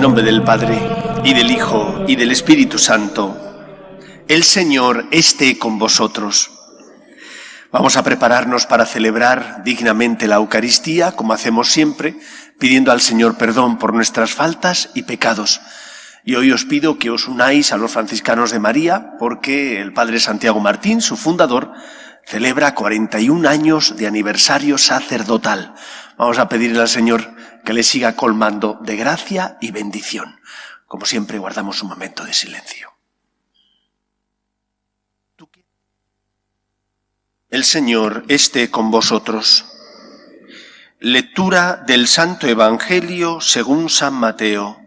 nombre del Padre, y del Hijo, y del Espíritu Santo. El Señor esté con vosotros. Vamos a prepararnos para celebrar dignamente la Eucaristía, como hacemos siempre, pidiendo al Señor perdón por nuestras faltas y pecados. Y hoy os pido que os unáis a los franciscanos de María, porque el Padre Santiago Martín, su fundador, celebra 41 años de aniversario sacerdotal. Vamos a pedirle al Señor que le siga colmando de gracia y bendición. Como siempre, guardamos un momento de silencio. El Señor esté con vosotros. Lectura del Santo Evangelio según San Mateo.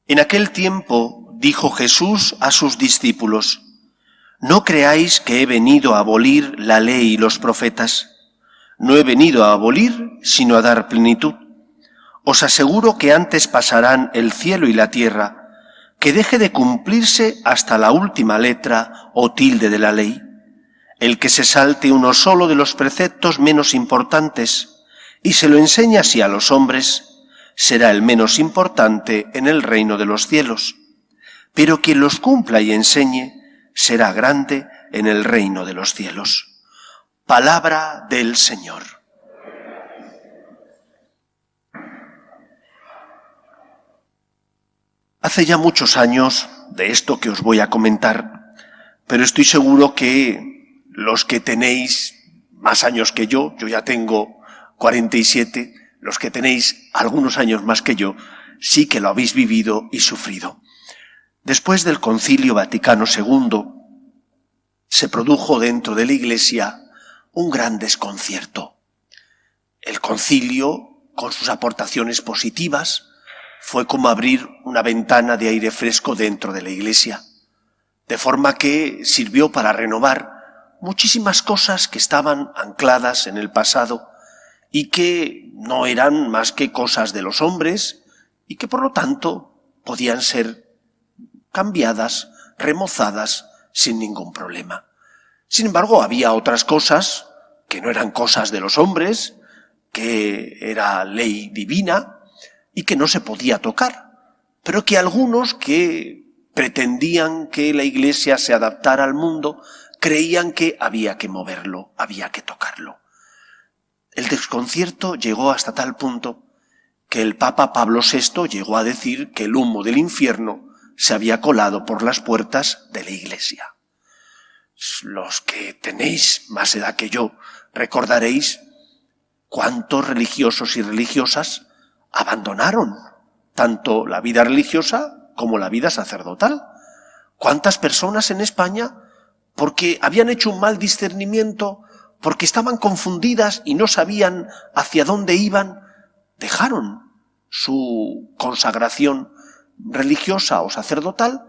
En aquel tiempo dijo Jesús a sus discípulos: «No creáis que he venido a abolir la ley y los profetas. No he venido a abolir, sino a dar plenitud. Os aseguro que antes pasarán el cielo y la tierra, que deje de cumplirse hasta la última letra o tilde de la ley. El que se salte uno solo de los preceptos menos importantes y se lo enseñe así a los hombres, será el menos importante en el reino de los cielos. Pero quien los cumpla y enseñe, será grande en el reino de los cielos». Palabra del Señor. Hace ya muchos años de esto que os voy a comentar, pero estoy seguro que los que tenéis más años que yo ya tengo 47, los que tenéis algunos años más que yo, sí que lo habéis vivido y sufrido. Después del Concilio Vaticano II, se produjo dentro de la Iglesia un gran desconcierto. El concilio, con sus aportaciones positivas, fue como abrir una ventana de aire fresco dentro de la Iglesia, de forma que sirvió para renovar muchísimas cosas que estaban ancladas en el pasado y que no eran más que cosas de los hombres y que por lo tanto podían ser cambiadas, remozadas sin ningún problema. Sin embargo, había otras cosas que no eran cosas de los hombres, que era ley divina y que no se podía tocar, pero que algunos que pretendían que la Iglesia se adaptara al mundo creían que había que moverlo, había que tocarlo. El desconcierto llegó hasta tal punto que el Papa Pablo VI llegó a decir que el humo del infierno se había colado por las puertas de la Iglesia. Los que tenéis más edad que yo recordaréis cuántos religiosos y religiosas abandonaron tanto la vida religiosa como la vida sacerdotal. Cuántas personas en España, porque habían hecho un mal discernimiento, porque estaban confundidas y no sabían hacia dónde iban, dejaron su consagración religiosa o sacerdotal,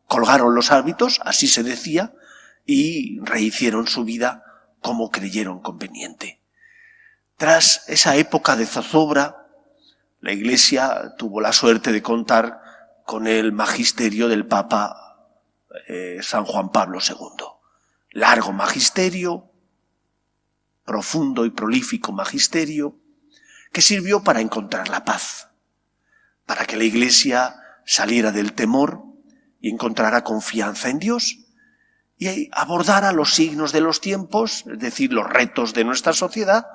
colgaron los hábitos, así se decía, y rehicieron su vida como creyeron conveniente. Tras esa época de zozobra, la Iglesia tuvo la suerte de contar con el magisterio del Papa San Juan Pablo II. Largo magisterio, profundo y prolífico magisterio, que sirvió para encontrar la paz, para que la Iglesia saliera del temor y encontrara confianza en Dios, y abordara los signos de los tiempos, es decir, los retos de nuestra sociedad,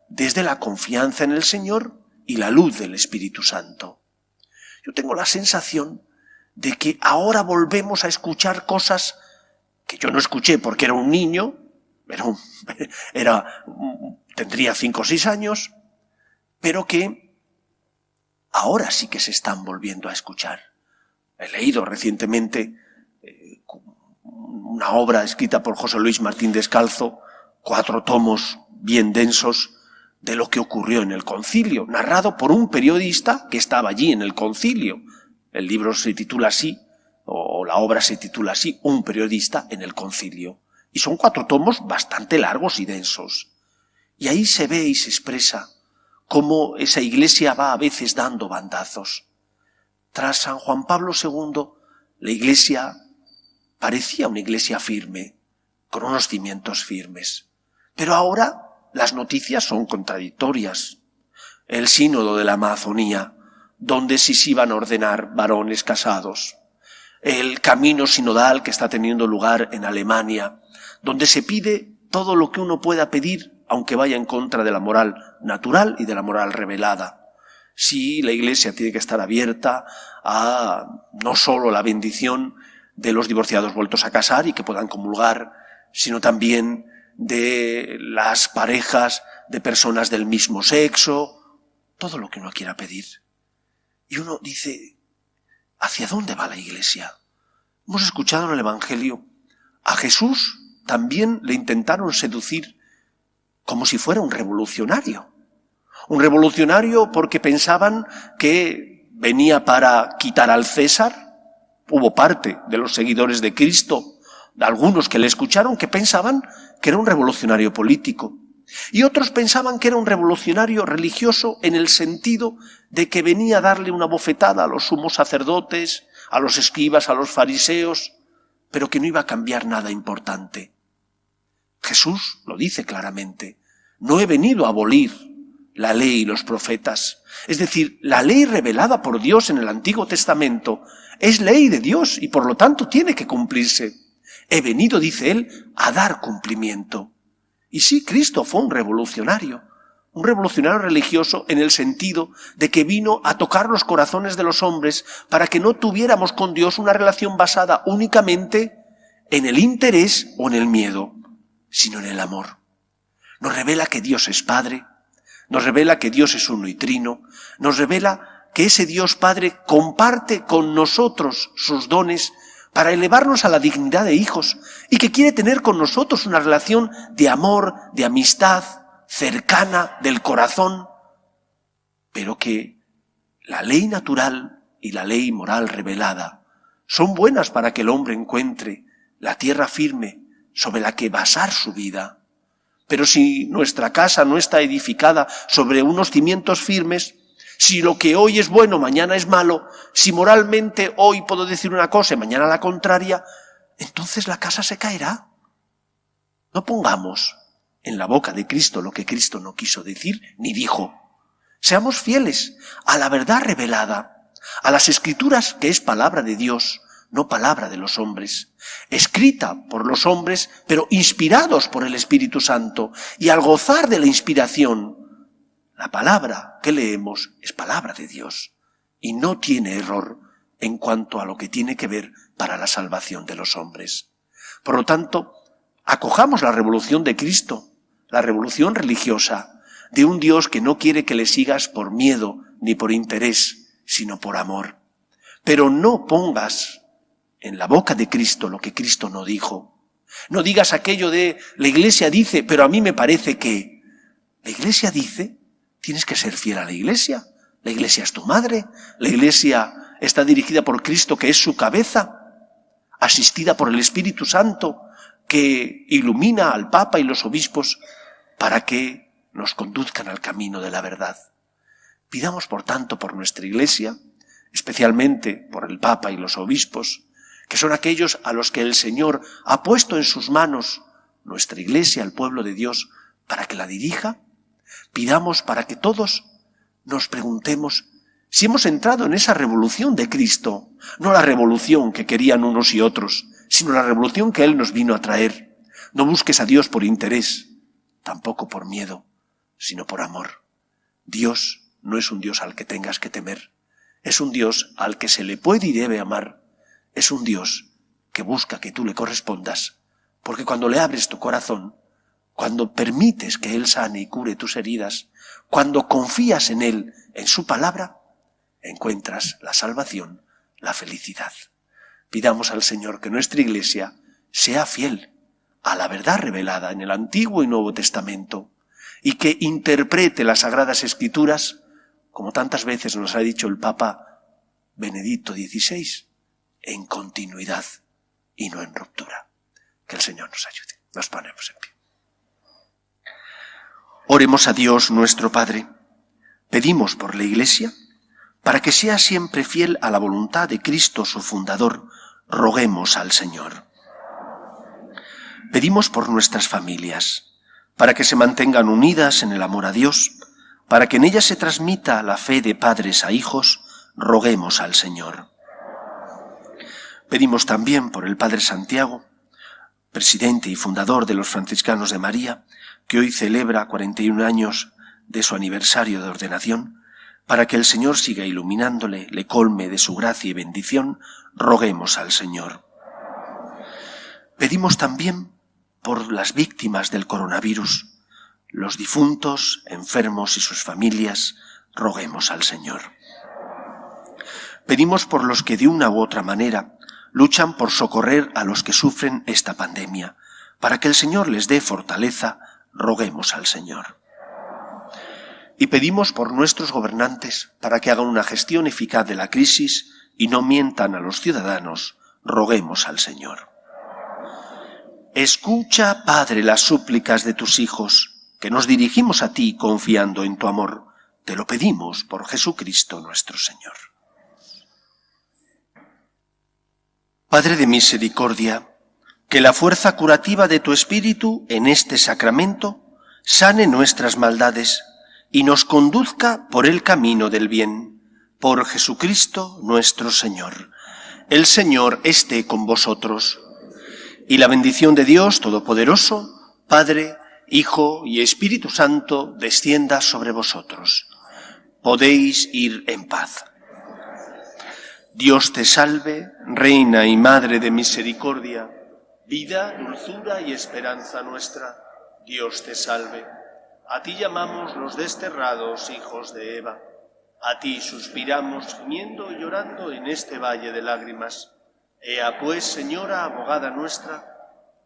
desde la confianza en el Señor y la luz del Espíritu Santo. Yo tengo la sensación de que ahora volvemos a escuchar cosas que yo no escuché porque era un niño, tendría 5 o 6 años, pero que ahora sí que se están volviendo a escuchar. He leído recientemente una obra escrita por José Luis Martín Descalzo, 4 tomos bien densos, de lo que ocurrió en el concilio, narrado por un periodista que estaba allí en el concilio. El libro se titula así, o la obra se titula así, Un periodista en el concilio. Y son 4 tomos bastante largos y densos. Y ahí se ve y se expresa cómo esa Iglesia va a veces dando bandazos. Tras San Juan Pablo II, la Iglesia parecía una Iglesia firme, con unos cimientos firmes. Pero ahora las noticias son contradictorias. el sínodo de la Amazonía, donde se iban a ordenar varones casados, el camino sinodal que está teniendo lugar en Alemania, donde se pide todo lo que uno pueda pedir, aunque vaya en contra de la moral natural y de la moral revelada. Sí, la Iglesia tiene que estar abierta a no solo la bendición de los divorciados vueltos a casar y que puedan comulgar, sino también de las parejas de personas del mismo sexo, todo lo que uno quiera pedir. Y uno dice, ¿hacia dónde va la Iglesia? Hemos escuchado en el Evangelio, a Jesús también le intentaron seducir como si fuera un revolucionario. Un revolucionario porque pensaban que venía para quitar al César. Hubo parte de los seguidores de Cristo, de algunos que le escucharon, que pensaban que era un revolucionario político. Y otros pensaban que era un revolucionario religioso en el sentido de que venía a darle una bofetada a los sumos sacerdotes, a los escribas, a los fariseos, pero que no iba a cambiar nada importante. Jesús lo dice claramente, no he venido a abolir la ley y los profetas. Es decir, la ley revelada por Dios en el Antiguo Testamento es ley de Dios y por lo tanto tiene que cumplirse. He venido, dice él, a dar cumplimiento. Y sí, Cristo fue un revolucionario religioso en el sentido de que vino a tocar los corazones de los hombres para que no tuviéramos con Dios una relación basada únicamente en el interés o en el miedo, sino en el amor. Nos revela que Dios es Padre, nos revela que Dios es uno y trino, nos revela que ese Dios Padre comparte con nosotros sus dones para elevarnos a la dignidad de hijos y que quiere tener con nosotros una relación de amor, de amistad, cercana, del corazón, pero que la ley natural y la ley moral revelada son buenas para que el hombre encuentre la tierra firme sobre la que basar su vida. Pero si nuestra casa no está edificada sobre unos cimientos firmes, si lo que hoy es bueno, mañana es malo, si moralmente hoy puedo decir una cosa y mañana la contraria, entonces la casa se caerá. No pongamos en la boca de Cristo lo que Cristo no quiso decir ni dijo. Seamos fieles a la verdad revelada, a las Escrituras, que es palabra de Dios, no palabra de los hombres, escrita por los hombres, pero inspirados por el Espíritu Santo. Y al gozar de la inspiración, la palabra que leemos es palabra de Dios y no tiene error en cuanto a lo que tiene que ver para la salvación de los hombres. Por lo tanto, acojamos la revolución de Cristo, la revolución religiosa, de un Dios que no quiere que le sigas por miedo ni por interés, sino por amor. Pero no pongas en la boca de Cristo lo que Cristo no dijo. No digas aquello de la Iglesia dice, pero a mí me parece que. La Iglesia dice, tienes que ser fiel a la Iglesia. La Iglesia es tu madre, la Iglesia está dirigida por Cristo, que es su cabeza, asistida por el Espíritu Santo, que ilumina al Papa y los obispos para que nos conduzcan al camino de la verdad. Pidamos, por tanto, por nuestra Iglesia, especialmente por el Papa y los obispos, que son aquellos a los que el Señor ha puesto en sus manos nuestra Iglesia, el pueblo de Dios, para que la dirija. Pidamos para que todos nos preguntemos si hemos entrado en esa revolución de Cristo, no la revolución que querían unos y otros, sino la revolución que Él nos vino a traer. No busques a Dios por interés, tampoco por miedo, sino por amor. Dios no es un Dios al que tengas que temer, es un Dios al que se le puede y debe amar, es un Dios que busca que tú le correspondas, porque cuando le abres tu corazón, cuando permites que Él sane y cure tus heridas, cuando confías en Él, en su palabra, encuentras la salvación, la felicidad. Pidamos al Señor que nuestra Iglesia sea fiel a la verdad revelada en el Antiguo y Nuevo Testamento y que interprete las Sagradas Escrituras, como tantas veces nos ha dicho el Papa Benedicto XVI, en continuidad y no en ruptura. Que el Señor nos ayude. Nos ponemos en pie. Oremos a Dios nuestro Padre. Pedimos por la Iglesia, para que sea siempre fiel a la voluntad de Cristo su fundador, roguemos al Señor. Pedimos por nuestras familias, para que se mantengan unidas en el amor a Dios, para que en ella se transmita la fe de padres a hijos, roguemos al Señor. Pedimos también por el Padre Santiago, presidente y fundador de los Franciscanos de María, que hoy celebra 41 años de su aniversario de ordenación, para que el Señor siga iluminándole, le colme de su gracia y bendición, roguemos al Señor. Pedimos también por las víctimas del coronavirus, los difuntos, enfermos y sus familias, roguemos al Señor. Pedimos por los que de una u otra manera luchan por socorrer a los que sufren esta pandemia, para que el Señor les dé fortaleza, roguemos al Señor. Y pedimos por nuestros gobernantes, para que hagan una gestión eficaz de la crisis y no mientan a los ciudadanos, roguemos al Señor. Escucha, Padre, las súplicas de tus hijos, que nos dirigimos a ti confiando en tu amor. Te lo pedimos por Jesucristo nuestro Señor. Padre de misericordia, que la fuerza curativa de tu Espíritu en este sacramento sane nuestras maldades y nos conduzca por el camino del bien. Por Jesucristo nuestro Señor. El Señor esté con vosotros. Y la bendición de Dios Todopoderoso, Padre, Hijo y Espíritu Santo, descienda sobre vosotros. Podéis ir en paz. Dios te salve, Reina y Madre de misericordia, vida, dulzura y esperanza nuestra. Dios te salve. A ti llamamos los desterrados hijos de Eva. A ti suspiramos, gimiendo y llorando en este valle de lágrimas. Ea pues, Señora, abogada nuestra,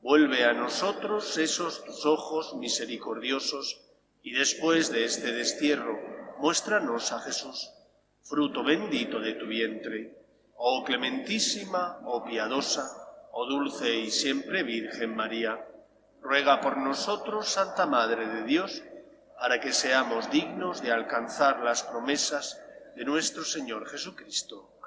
vuelve a nosotros esos tus ojos misericordiosos, y después de este destierro, muéstranos a Jesús, fruto bendito de tu vientre. Oh clementísima, oh piadosa, oh dulce y siempre Virgen María, ruega por nosotros, Santa Madre de Dios, para que seamos dignos de alcanzar las promesas de nuestro Señor Jesucristo.